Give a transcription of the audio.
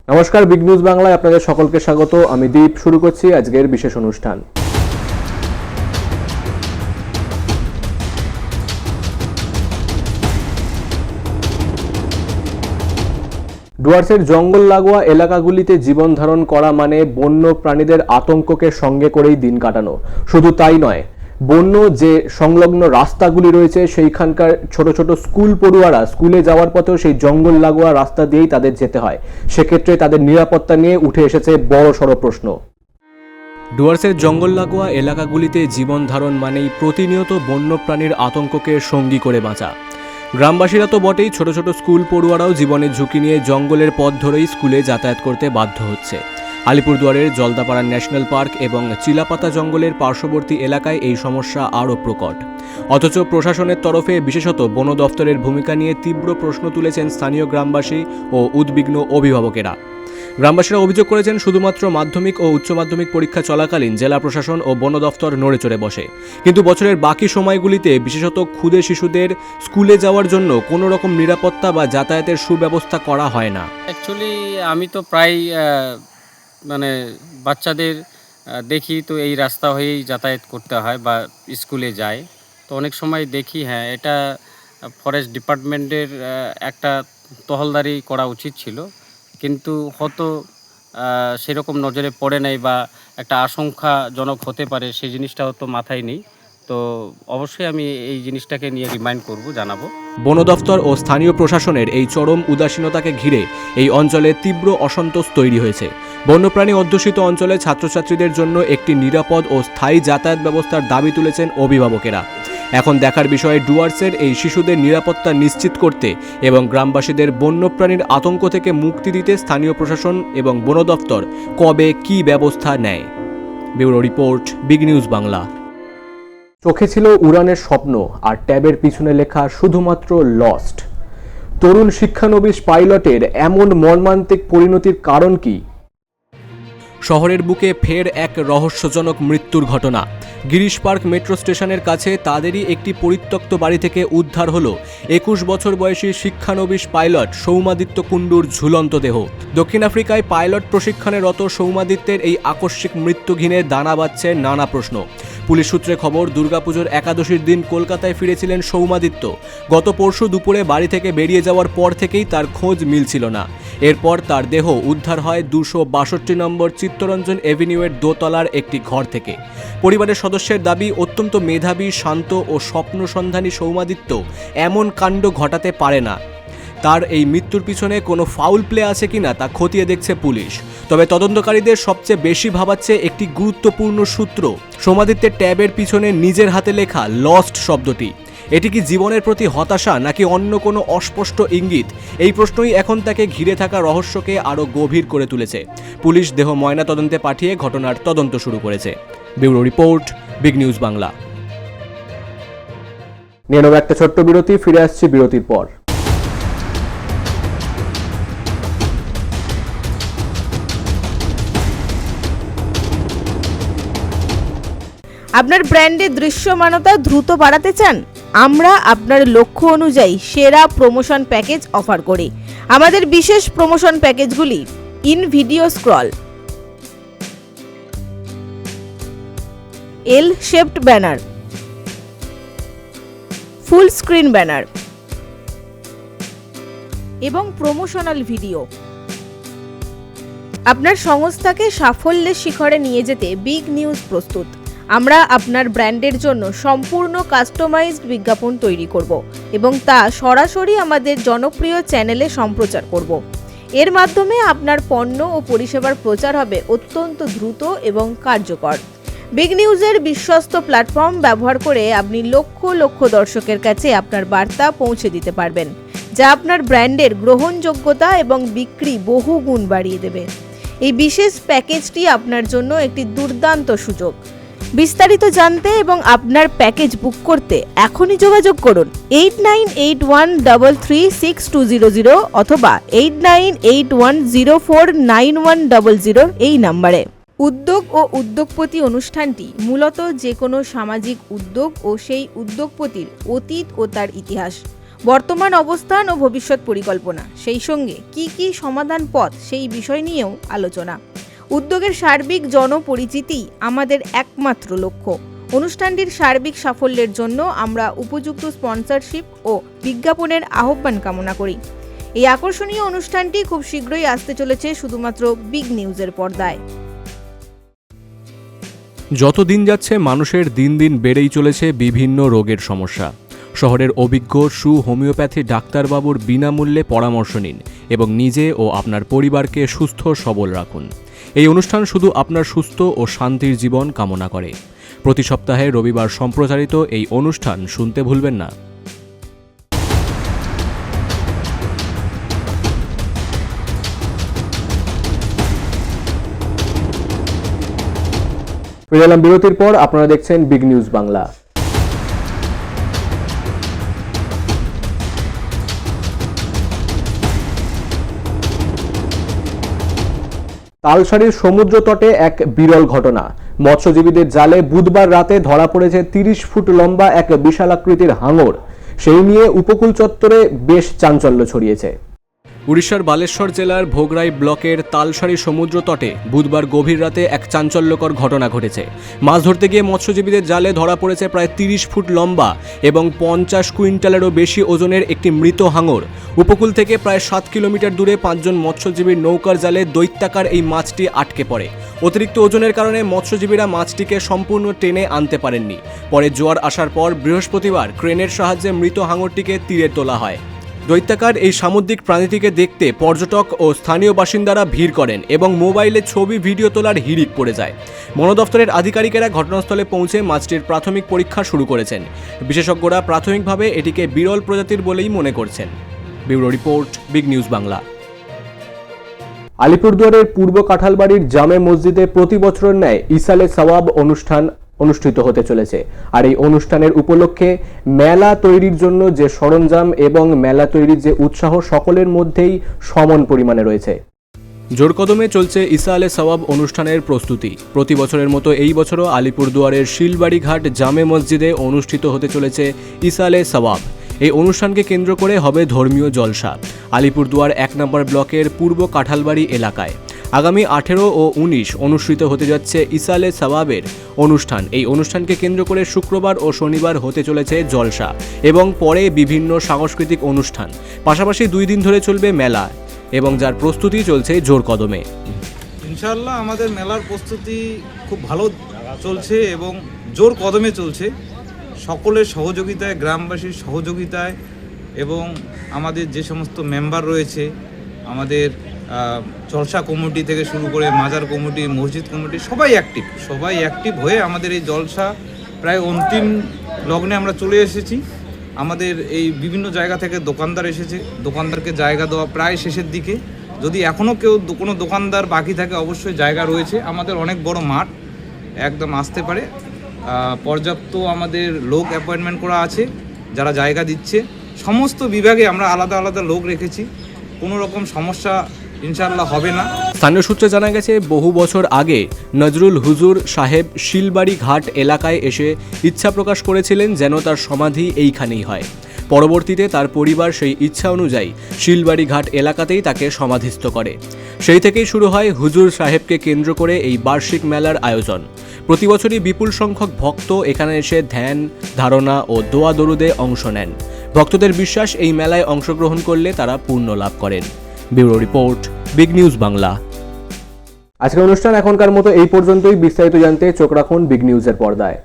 নমস্কার, big news বাংলায় আপনাদের সকলকে স্বাগত। আমি দীপ। শুরু করছি আজকের বিশেষ অনুষ্ঠান। ডুয়ার্সের জঙ্গল লাগোয়া এলাকাগুলিতে জীবন ধারণ করা মানে বন্য প্রাণীদের আতঙ্ককে সঙ্গে করেই দিন কাটানো। শুধু তাই নয়, বন্য যে সংলগ্ন রাস্তাগুলি রয়েছে সেইখানকার ছোট ছোট স্কুল পড়ুয়ারা স্কুলে যাওয়ার পথেও সেই জঙ্গল লাগোয়া রাস্তা দিয়েই তাদের যেতে হয়। সেক্ষেত্রে তাদের নিরাপত্তা নিয়ে উঠে এসেছে বড় সড় প্রশ্ন। ডুয়ার্সের জঙ্গল লাগোয়া এলাকাগুলিতে জীবন ধারণ মানেই প্রতিনিয়ত বন্যপ্রাণীর আতঙ্ককে সঙ্গী করে বাঁচা। গ্রামবাসীরা তো বটেই, ছোট ছোট স্কুল পড়ুয়ারাও জীবনের ঝুঁকি নিয়ে জঙ্গলের পথ ধরেই স্কুলে যাতায়াত করতে বাধ্য হচ্ছে। আলিপুরদুয়ারের জলদাপাড়া ন্যাশনাল পার্ক এবং চিলাপাতা জঙ্গলের পার্শ্ববর্তী এলাকায় এই সমস্যা আরও প্রকট। অথচ প্রশাসনের তরফে, বিশেষত বন দফতরের ভূমিকা নিয়ে তীব্র প্রশ্ন তুলেছেন স্থানীয় গ্রামবাসী ও উদ্বিগ্ন অভিভাবকেরা। গ্রামবাসীরা অভিযোগ করেছেন, শুধুমাত্র মাধ্যমিক ও উচ্চ মাধ্যমিক পরীক্ষা চলাকালীন জেলা প্রশাসন ও বন দফতর নড়ে চড়ে বসে, কিন্তু বছরের বাকি সময়গুলিতে বিশেষত ক্ষুদে শিশুদের স্কুলে যাওয়ার জন্য কোনো রকম নিরাপত্তা বা যাতায়াতের সুব্যবস্থা করা হয় না। অ্যাকচুয়ালি আমি তো প্রায় বাচ্চাদের দেখি তো এই রাস্তা হয়েই যাতায়াত করতে হয় বা স্কুলে যায়। তো অনেক সময় দেখি এটা ফরেস্ট ডিপার্টমেন্টের একটা টহলদারি করা উচিত ছিল, কিন্তু হয়তো সেরকম নজরে পড়ে নাই বা একটা আশঙ্কাজনক হতে পারে সেই জিনিসটা হয়তো মাথায় নেই। তো অবশ্যই আমি এই জিনিসটাকে নিয়ে রিমাইন্ড করব, জানাবো। বন দফতর ও স্থানীয় প্রশাসনের এই চরম উদাসীনতাকে ঘিরে এই অঞ্চলে তীব্র অসন্তোষ তৈরি হয়েছে। বন্যপ্রাণী অধ্যুষিত অঞ্চলে ছাত্রছাত্রীদের জন্য একটি নিরাপদ ও স্থায়ী যাতায়াত ব্যবস্থার দাবি তুলেছেন অভিভাবকেরা। এখন দেখার বিষয়, ডুয়ার্সের এই শিশুদের নিরাপত্তা নিশ্চিত করতে এবং গ্রামবাসীদের বন্যপ্রাণীর আতঙ্ক থেকে মুক্তি দিতে স্থানীয় প্রশাসন এবং বন দফতর কবে কী ব্যবস্থা নেয়। Bureau report, big news Bangla. চোখে ছিল উড়ানের স্বপ্ন, আর ট্যাবের পিছনে লেখা শুধুমাত্র লস্ট। তরুণ শিক্ষানবিশ পাইলটের এমন মর্মান্তিক পরিণতির কারণ কি? শহরের বুকে ফের এক রহস্যজনক মৃত্যুর ঘটনা। গিরিশ পার্ক মেট্রো স্টেশনের কাছে তাদেরই একটি পরিত্যক্ত বাড়ি থেকে উদ্ধার হলো 21 বছর বয়সী শিক্ষানবিশ পাইলট সৌমাদিত্য কুণ্ডুর ঝুলন্ত দেহ। দক্ষিণ আফ্রিকায় পাইলট প্রশিক্ষণে রত সৌমাদিত্যের এই আকস্মিক মৃত্যু ঘিরে দানা বাঁধছে নানা প্রশ্ন। পুলিশ সূত্রে খবর, দুর্গাপুজোর একাদশীর দিন কলকাতায় ফিরেছিলেন সৌমাদিত্য। গত পরশু দুপুরে বাড়ি থেকে বেরিয়ে যাওয়ার পর থেকেই তার খোঁজ মিলছিল না। এরপর তার দেহ উদ্ধার হয় 262 নম্বর চিত্তরঞ্জন এভিনিউয়ের দোতলার একটি ঘর থেকে। পরিবারের সদস্যের দাবি, অত্যন্ত মেধাবী, শান্ত ও স্বপ্ন সন্ধানী সৌমাদিত্য এমন কাণ্ড ঘটাতে পারে না। তার এই মৃত্যুর পিছনে কোনো ফাউল প্লে আছে কিনা তা খতিয়ে দেখছে পুলিশ। তবে তদন্তকারীদের সবচেয়ে বেশি ভাবাচ্ছে একটি গুরুত্বপূর্ণ সূত্র, সৌমাদিত্যের ট্যাবের পিছনে নিজের হাতে লেখা লস্ট শব্দটি। এটি কি জীবনের প্রতি হতাশা, নাকি অন্য কোনো অস্পষ্ট ইঙ্গিত? এই প্রশ্নই এখন তাকে ঘিরে থাকা রহস্যকে আরও গভীর করে তুলেছে। পুলিশ দেহ ময়না তদন্তে পাঠিয়ে ঘটনার তদন্ত শুরু করেছে। Bureau report, big news Bangla. নিয়ে নেব একটা ছোট্ট বিরতি, ফিরে আসছি বিরতির পর। আপনার ব্র্যান্ডের দৃশ্যমানতা দ্রুত বাড়াতে চান? আমরা আপনার লক্ষ্য অনুযায়ী সেরা প্রমোশন প্যাকেজ অফার করি। আমাদের বিশেষ প্রমোশন প্যাকেজগুলি: in video scroll, L shaped banner, full screen banner এবং প্রমোশনাল ভিডিও। আপনার সংস্থাকে সাফল্যের শিখরে নিয়ে যেতে বিগ নিউজ প্রস্তুত। আমরা আপনার ব্র্যান্ডের জন্য সম্পূর্ণ কাস্টমাইজড বিজ্ঞাপন তৈরি করব এবং তা সরাসরি আমাদের জনপ্রিয় চ্যানেলে সম্প্রচার করব। এর মাধ্যমে আপনার পণ্য ও পরিষেবার প্রচার হবে অত্যন্ত দ্রুত এবং কার্যকর। বিগ নিউজের বিশ্বস্ত প্ল্যাটফর্ম ব্যবহার করে আপনি লক্ষ লক্ষ দর্শকের কাছে আপনার বার্তা পৌঁছে দিতে পারবেন, যা আপনার ব্র্যান্ডের গ্রহণযোগ্যতা এবং বিক্রি বহু গুণ বাড়িয়ে দেবে। এই বিশেষ প্যাকেজটি আপনার জন্য একটি দুর্দান্ত সুযোগ। বিস্তারিত জানতে এবং আপনার প্যাকেজ বুক করতে এখনই যোগাযোগ করুন 8981336200 অথবা 8981049100 এই নম্বরে। উদ্যোগ ও উদ্যোগপতি অনুষ্ঠানটি মূলত যে কোনো সামাজিক উদ্যোগ ও সেই উদ্যোগপতির অতীত ও তার ইতিহাস, বর্তমান অবস্থান ও ভবিষ্যৎ পরিকল্পনা, সেই সঙ্গে কি সমাধান পথ সেই বিষয় নিয়েও আলোচনা। উদ্যোগের সার্বিক জনপরিচিতি আমাদের একমাত্র লক্ষ্য। অনুষ্ঠানটির সার্বিক সাফল্যের জন্য আমরা উপযুক্ত স্পন্সরশিপ ও বিজ্ঞাপনের আহ্বান কামনা করি। এই আকর্ষণীয় অনুষ্ঠানটি খুব শীঘ্রই আসতে চলেছে শুধুমাত্র বিগ নিউজের পর্দায়। যত দিন যাচ্ছে মানুষের দিন দিন বেড়েই চলেছে বিভিন্ন রোগের সমস্যা। শহরের অভিজ্ঞ হোমিওপ্যাথি ডাক্তারবাবুর বিনামূল্যে পরামর্শ নিন এবং নিজে ও আপনার পরিবারকে সুস্থ সবল রাখুন। এই অনুষ্ঠান শুধু আপনার সুস্থ ও শান্তির জীবন কামনা করে। প্রতি সপ্তাহে রবিবার সম্প্রচারিত এই অনুষ্ঠান শুনতে ভুলবেন না। ফিরে এলাম বিরতির পর। আপনারা দেখছেন বিগ নিউজ বাংলা। তালসারীর সমুদ্র তটে এক বিরল ঘটনা। মৎস্যজীবীদের জালে বুধবার রাতে ধরা পড়েছে 30 ফুট লম্বা এক বিশালাকৃতির হাঙর। সেই নিয়ে উপকূল চত্বরে বেশ চাঞ্চল্য ছড়িয়েছে। উড়িষ্যার বালেশ্বর জেলার ভোগরাই ব্লকের তালসারী সমুদ্র তটে বুধবার গভীর রাতে এক চাঞ্চল্যকর ঘটনা ঘটেছে। মাছ ধরতে গিয়ে মৎস্যজীবীদের জালে ধরা পড়েছে প্রায় 30 ফুট লম্বা এবং 50 কুইন্টালেরও বেশি ওজনের একটি মৃত হাঙর। উপকূল থেকে প্রায় 7 কিলোমিটার দূরে 5 জন মৎস্যজীবীর নৌকার জালে দৈত্যাকার এই মাছটি আটকে পড়ে। অতিরিক্ত ওজনের কারণে মৎস্যজীবীরা মাছটিকে সম্পূর্ণ টেনে আনতে পারেননি। পরে জোয়ার আসার পর বৃহস্পতিবার ক্রেনের সাহায্যে মৃত হাঙরটিকে তীরে তোলা হয়। দৈত্যাকার এই সামুদ্রিক প্রাণীটিকে দেখতে পর্যটক ও স্থানীয় বাসিন্দারা ভিড় করেন এবং মোবাইলে ছবি ভিডিও তোলার হিড়িক পড়ে যায়। বন দফতরের আধিকারিকেরা ঘটনাস্থলে পৌঁছে মাছটির প্রাথমিক পরীক্ষা শুরু করেছেন। বিশেষজ্ঞরা প্রাথমিকভাবে এটিকে বিরল প্রজাতির বলেই মনে করছেন। Bureau report, big news Bangla. আলিপুরদুয়ারের পূর্ব কাঁঠালবাড়ির জামে মসজিদে প্রতি বছরের ন্যায় ইসালে সওয়াব অনুষ্ঠান অনুষ্ঠিত হতে চলেছে। আর এই অনুষ্ঠানের উপলক্ষে মেলা তৈরির জন্য যে সরঞ্জাম এবং মেলা তৈরির যে উৎসাহ সকলের মধ্যেই সমান পরিমাণে রয়েছে। জোরকদমে চলছে ইসা আলে সওয়াব অনুষ্ঠানের প্রস্তুতি। প্রতি বছরের মতো এই বছরও আলিপুরদুয়ারের শিলবাড়ি ঘাট জামে মসজিদে অনুষ্ঠিত হতে চলেছে ইসা আলে সওয়াব। এই অনুষ্ঠানকে কেন্দ্র করে হবে ধর্মীয় জলসা। আলিপুরদুয়ার 1 নম্বর ব্লকের পূর্ব কাঁঠালবাড়ি এলাকায় আগামী 18 ও 19 অনুষ্ঠিত হতে যাচ্ছে ইসা আলে সওয়াবের অনুষ্ঠান। এই অনুষ্ঠানকে কেন্দ্র করে শুক্রবার ও শনিবার হতে চলেছে জলসা এবং পরে বিভিন্ন সাংস্কৃতিক অনুষ্ঠান। পাশাপাশি 2 দিন ধরে চলবে মেলা এবং যার প্রস্তুতি চলছে জোর কদমে। ইনশাআল্লাহ আমাদের মেলার প্রস্তুতি খুব ভালো চলছে এবং জোর কদমে চলছে। সকলের সহযোগিতায়, গ্রামবাসীর সহযোগিতায় এবং আমাদের যে সমস্ত মেম্বার রয়েছে, আমাদের জলসা কমিটি থেকে শুরু করে মাজার কমিটি, মসজিদ কমিটি, সবাই অ্যাক্টিভ হয়ে আমাদের এই জলসা প্রায় অন্তিম লগ্নে আমরা চলে এসেছি। আমাদের এই বিভিন্ন জায়গা থেকে দোকানদার এসেছে, দোকানদারকে জায়গা দেওয়া প্রায় শেষের দিকে। যদি এখনও কোনো দোকানদার বাকি থাকে অবশ্যই জায়গা রয়েছে। আমাদের অনেক বড় মাঠ, একদম আসতে পারে। পর্যাপ্ত আমাদের লোক অ্যাপয়েন্টমেন্ট করা আছে যারা জায়গা দিচ্ছে। সমস্ত বিভাগে আমরা আলাদা আলাদা লোক রেখেছি। কোনো রকম সমস্যা ইনশাআল্লাহ হবে না। স্থানীয় সূত্রে জানা গেছে, বহু বছর আগে নজরুল হুজুর সাহেব শিলবাড়ি ঘাট এলাকায় এসে ইচ্ছা প্রকাশ করেছিলেন যেন তার সমাধি এইখানেই হয়। পরবর্তীতে তার পরিবার সেই ইচ্ছা অনুযায়ী শিলবাড়ি ঘাট এলাকাতেই তাকে সমাধিস্থ করে। সেই থেকেই শুরু হয় হুজুর সাহেবকে কেন্দ্র করে এই বার্ষিক মেলার আয়োজন। প্রতি বছরই বিপুল সংখ্যক ভক্ত এখানে এসে ধ্যান, ধারণা ও দোয়া দরুদে অংশ নেন। ভক্তদের বিশ্বাস, এই মেলায় অংশগ্রহণ করলে তারা পুণ্য লাভ করেন। Bureau report, big news Bangla. আজকের অনুষ্ঠান এখনকার মতো এই পর্যন্তই। বিস্তারিত জানতে চোখ রাখুন বিগ নিউজের পর্দায়।